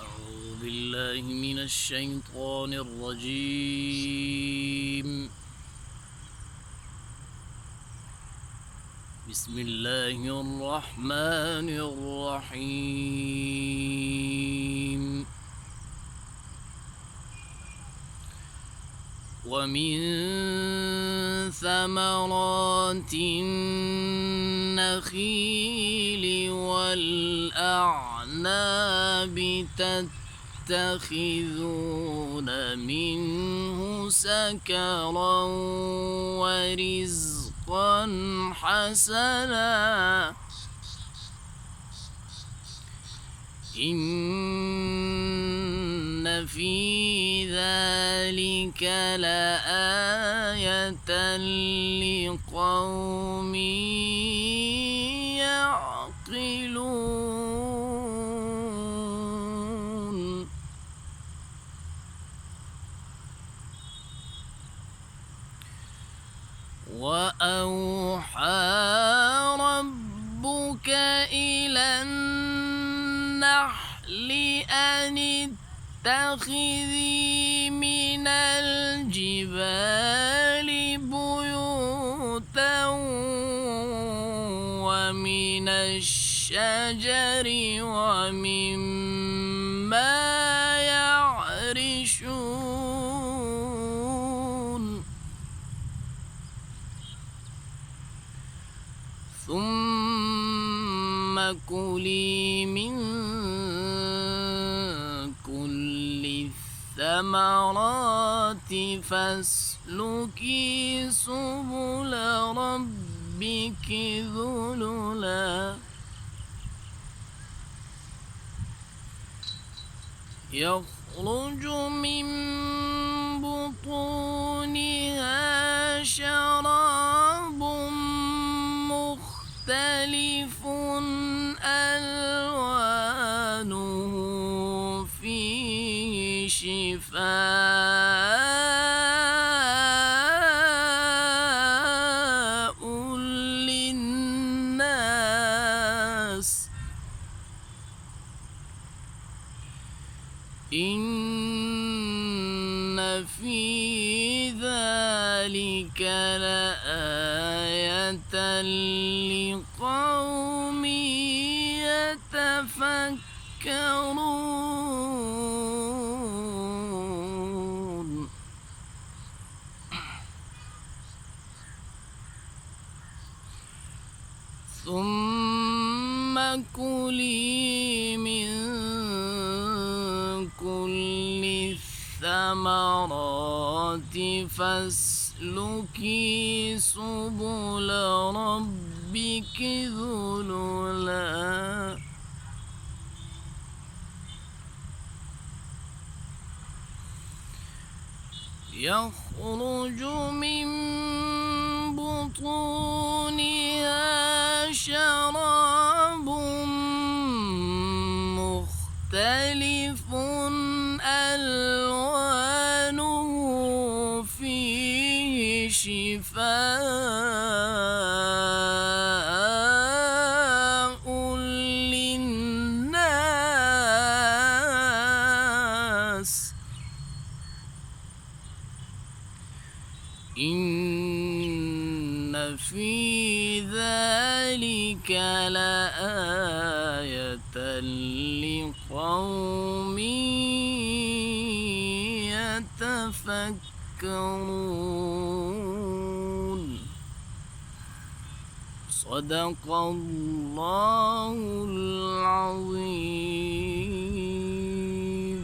أعوذ بالله من الشيطان الرجيم. بسم الله الرحمن الرحيم. ومن ثمرات النخيل والأعناب تتخذون منه سكرا ورزقا حسنا إن في ذلك لآية لقوم يعقلون. وأوحى ربك إلى النحل أن اتخذي من الجبال بيوتا ومن الشجر ومما يعرشون ثم كلي من كل الثمرات فاسلكي سبل ربك ذللا يخرج من بطونها شراب مختلف ألوانه فيه شفاء للناس إن في ذلك لآية لقوم يتفكرون. ثم كلي من كل الثمرات فاسلكي سبل ربك ذللا يخرج من بطونها شراب مختلف ألوانه فيه شفاء للناس إن في ذلك لآية لقوم يتفكرون. صدق الله